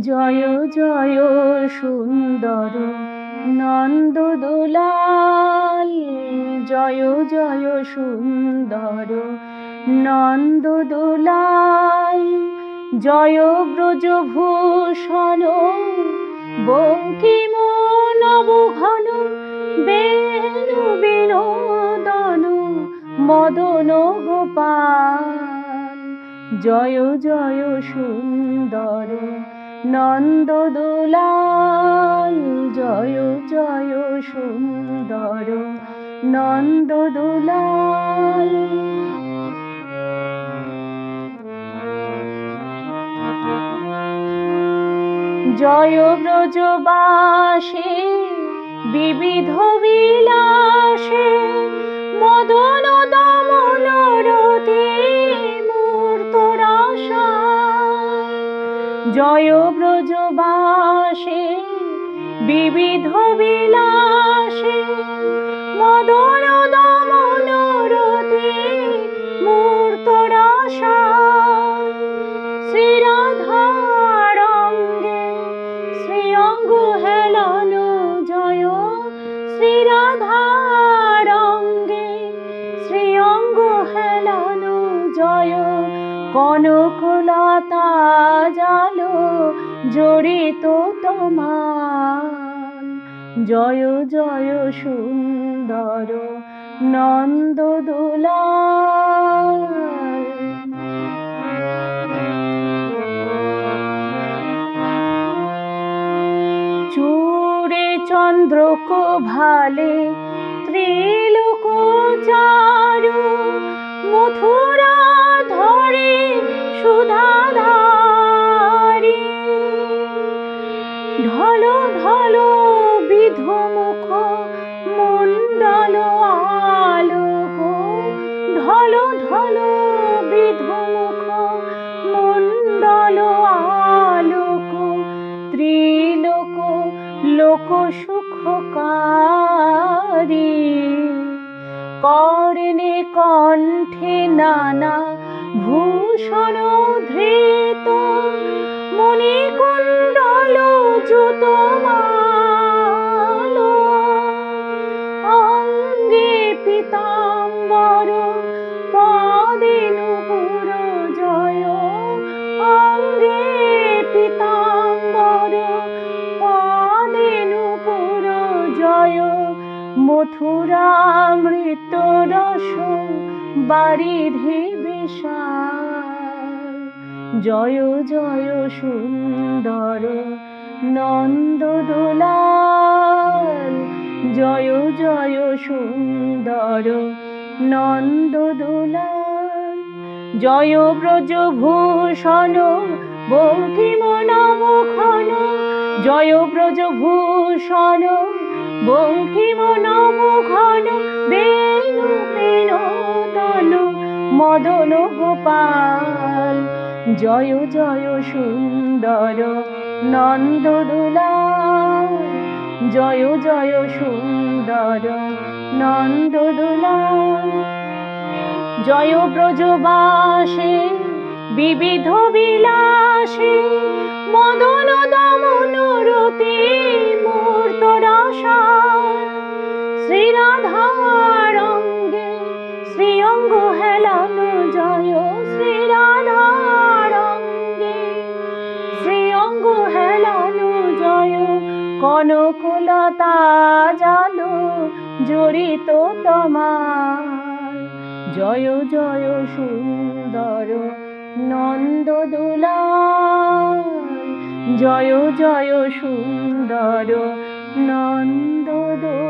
জয় জয় সুন্দর নন্দদোলাল, জয় জয় সুন্দর নন্দদোলাল, জয় ব্রজভূষণ বঙ্কিম নবঘন, বেণু বিনোদন মদন গোপাল। জয় জয় সুন্দর নন্দদোলাল, জয় জয় সুন্দর নন্দদোলাল। জয় ব্রজবাসী বিবিধ বিলাসে, মদন দমন রতি মূর্ত রসায়। জয় ব্রজবাসী বিবিধ বিলাসে, মদন দমন রতি মূর্ত রসায়। শ্রীরাধারঙ্গে শ্রীঅঙ্গ হেলন, জয় শ্রীরাধারঙ্গে শ্রীঅঙ্গ হেলন, জয় কনকলতা জাল জড়িত তোমার। জয় জয় সুন্দর নন্দদোলাল। চূড়ে চন্দ্রক ভালে ত্রিলোক চারু, মথুরা ধরে সুধাধারি। ঢল ঢল বিধুমুখ মণ্ডল আলোক, ঢল ঢল বিধুমুখ মণ্ডল আলোক। ত্রিলোক লোক সুখকারী, কর্ণে কণ্ঠে নানা ভূষণ ধৃত, মণিকুণ্ডল যুতমাল। অঙ্গে পীতাম্বর পদে নূপুর, জয় অঙ্গে পীতাম্বর পদে নূপুর, জয় মথুরামৃত রস বারিধি বিশাল। জয় জয় সুন্দর নন্দদোলাল, জয় জয় সুন্দর নন্দদোলাল। জয় ব্রজভূষণ বঙ্কিম নবঘন, জয় ব্রজভূষণ বঙ্কিম নবঘন, বেণু বিনোদন মদন গোপাল। জয় জয় সুন্দর নন্দদোলাল, জয় জয় সুন্দর নন্দদোলাল। জয় ব্রজবাসী বিবিধ বিলাসে, মদন দমন রতি মূর্ত রসায়। শ্রীরাধারঙ্গে শ্রীঅঙ্গ হেলন, জয় শ্রীরাধারঙ্গে শ্রীঅঙ্গ হেলন, জয় কনকলতা জাল জড়িত তোমার। জয় জয় সুন্দর নন্দদোলাল, জয় জয় সুন্দর নন্দদোলাল।